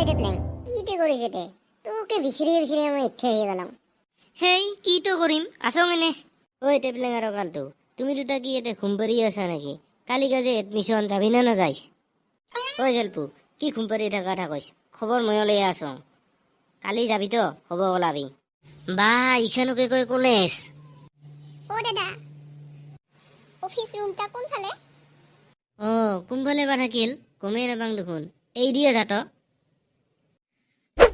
দে প্লেং কিতে কৰিছে দে তোকে বিচৰি বিচৰি মই ইচ্ছে আহি গেলাম হেই কিটো কৰিম আছং এনে ঐ টেপলেং আৰু কালটো তুমি দুটা কি এতে ঘুমপাৰি আছা নেকি কালি কাজে এডমিশ্যন যাবি না নাযাইছ ঐ জেলপু কি ঘুমপাৰি থাকা থাকৈছ খবৰ ময়লৈ আছং কালি যাবি তো হ'ব ওলাবি বা ইখানকে কৈ কলেজ অ দাদা অফিস রুমটা কোনফালে কোনফালে বা থাকিল গমেই নাপাং দেখোন এই দিয়ে যাত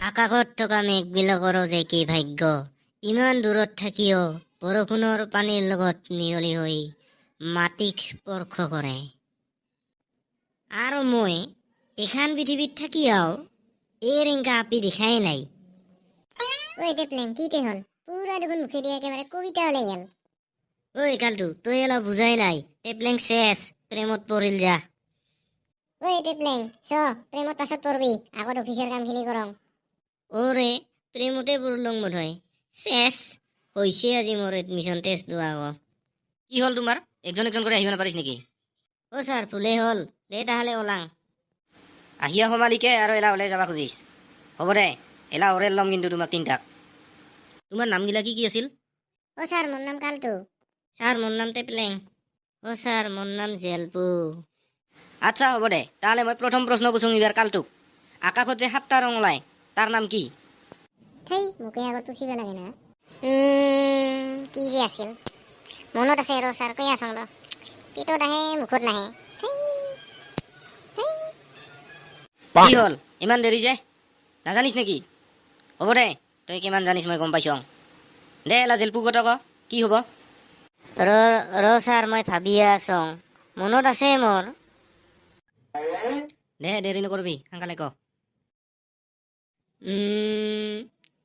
আকাশত থকা মেঘবিলাকৰো যে কি ভাগ্য ইমান দূৰত থাকিও বৰষুণৰ পানীৰ লগত মিহলি হৈ মাটিক স্পৰ্শ কৰে আৰু মই এখন পৃথিৱীত থাকিও এই ৰিংকা আপি দেখাই নাই ঐ দে প্লেং কিতে হল পুরা দেখোন মুখে দিয়ে একেবারে কবিতা ওলাই গেল ঐ কালটো তই অলপ বুজাই নাই টেপলেং শেষ প্ৰেমত পৰিল যা ঐ দে প্লেং প্ৰেমত পাছত পড়বি আগত অফিসেৰ কামখিনি কৰং ওৰে প্ৰেমতে পৰিলং বোধহয় শেষ হৈছে আজি মোৰ এডমিশ্যন টেষ্ট লোৱা কি হ'ল তোমাৰ একজন একজন কৰি আহিব নাপাৰিছ নেকি ছাৰ ভুলেই হ'ল দে তাহলে ওলাং আহিয়া সমালিকে আৰু এলা ওলাই যাবা খুজিছ হ'ব দে এলা ওৰেল ল'ম কিন্তু তোমাক তিনিটাক তোমাৰ নামগিলা কি কি আছিল স্যাৰ মোৰ নাম কালটু ছাৰ মোৰ নাম টেপলেং ছাৰ মোৰ নাম জেলপু আচ্ছা হ'ব দে তাহলে মই প্ৰথম প্ৰশ্ন পুছুং এইবাৰ কালটোক আকাশত যে 7টা ৰং ওলায় তাৰ নাম কি থেই মুখে আগত তুচিব লাগে না কি যে আছিল মনত আছে ৰ স্যাৰ কৈ আছং ৰ পিতত আহে মুখত নাহে কি হ'ল ইমান দেৰি যে নাজানিছ নেকি হ'ব দে তই কিমান জানিছ মই গম পাইছং দে এলা জেলপু কত ক কি হ'ব ছাৰ মই ভাবি আছং মনত আছে মোৰ দে দেৰি নকৰিবি সোনকালে ক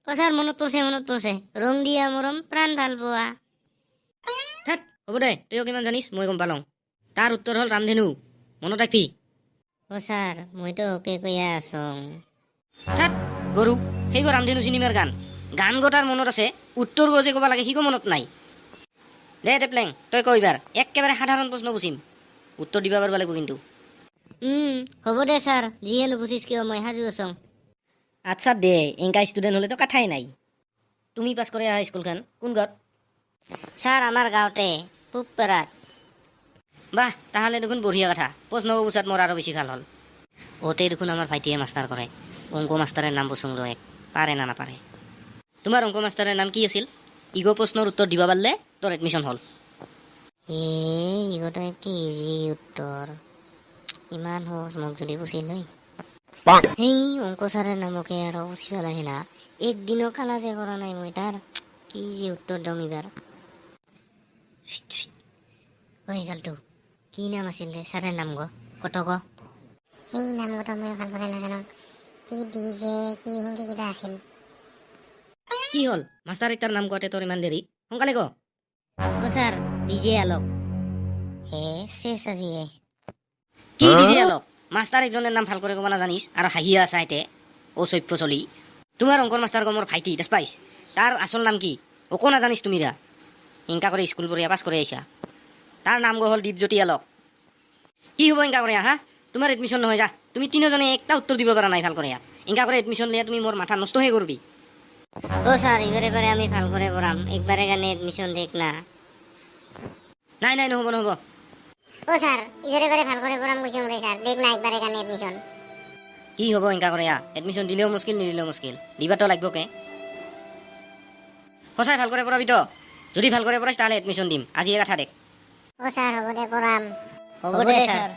ছাৰ মনত পৰিছে ৰং দিয়া মৰম প্ৰাণ ভাল পোৱা থাক হ'ব দে তইও কিমান জানিছ মই গম পালং তাৰ উত্তৰ হ'ল ৰামধেনু মনত ৰাখবি ছাৰ মইতো ওকে কৈয়া আছং থাক গৰু সেই ৰামধেনু চিনেমাৰ গান গোটাৰ মনত আছে উত্তৰ গজে ক'ব লাগে সিকো মনত নাই দে টেপলেং তই ক এইবাৰ একেবাৰে সাধাৰণ প্ৰশ্ন পুছিম উত্তৰ দিবা পাৰিব লাগিব কিন্তু হ'ব দে ছাৰ যিয়ে নুপুছিছ কিয় মই সাজু আছং আচ্ছা দে এংকা ষ্টুডেণ্ট হ'লেতো কথাই নাই তুমি পাছ কৰি অহা স্কুলখন কোন গাঁৱত ছাৰ আমাৰ গাঁৱতে পূবপাৰাত বাহ তাহলে দেখোন বঢ়িয়া কথা প্ৰশ্ন পুছাত মোৰ আৰু বেছি ভাল হ'ল ওতে দেখোন আমাৰ ভাইটিয়ে মাষ্টাৰ কৰে অংক মাষ্টাৰৰ নাম পুছুং ৰ এক পাৰে না নাপাৰে তোমাৰ অংক মাষ্টাৰৰ নাম কি আছিল ইগ প্ৰশ্নৰ উত্তৰ দিব পাৰিলে তোৰ এডমিশ্যন হ'ল ইগত কি ইজি উত্তৰ ইমান সহজ মোক যদি পুছিল সেই অংক ছাৰে নামকে আৰু পুচিব লাগে না একদিনো কালা যে কৰা নাই মই তাৰ কি যে উত্তৰ দম এইবাৰ ঐ গালটো কি নাম আছিল দে ছাৰে নাম কত ক সেই নাম কথা মই ভালভাৱে নাজানো কি ডিজে কি হিংকে কিবা আছিল কি হ'ল মাষ্টাৰ তাৰ নাম কোৱাতে তোৰ ইমান দেৰি সোনকালে ক ছাৰ ডিজে আলক হে শেষ আজিয়ে কি ডিজে আলক মাষ্টাৰ একজনেৰ নাম ভাল কৰে ক'ব নাজানিস আৰু হাঁহিয়া আছা এতে ও সভ্য চলি তোমাৰ অংকৰ মাষ্টাৰ মোৰ ভাইটি দেখ পাইছ তাৰ আসল নাম কি ওকো নাজানিস তুমি ৰা ইনকা কৰে স্কুল পড়িয়া পাস কৰে আইসা তাৰ নাম হ'ল দীপজ্যোতি আলক কি হ'ব ইনকা কৰে হা তোমাৰ এডমিশ্যন নহয় যা তুমি তিনিজনে একটা উত্তৰ দিব পাৰা নাই ভাল কৰে ইনকা কৰে এডমিশ্যন লিয়া তুমি মোৰ মাথা নষ্ট হয়ে কৰবি ছাৰ এবারে আমি ভাল করে পড়াম একবারে গানে এডমিশন দেখ না নাই নাই নহ'ব নহ'ব স্যার ইবারে ভাল করে পড়াম কইছং রে স্যার দেখ না একবারে কানে এডমিশন কি হ'ব ইনকা করে এডমিশ্যন দিলেও মুশকিল নিদিলেও মুশকিল দিবাতো লাগব কে সঁচাই ভাল করে পড়াবি তো যদি ভাল করে পড়াইছ তাহলে এডমিশ্যন দিম আজি এই কথা দেখ স্যার হ'ব দে পড়াম হ'ব দে ছাৰ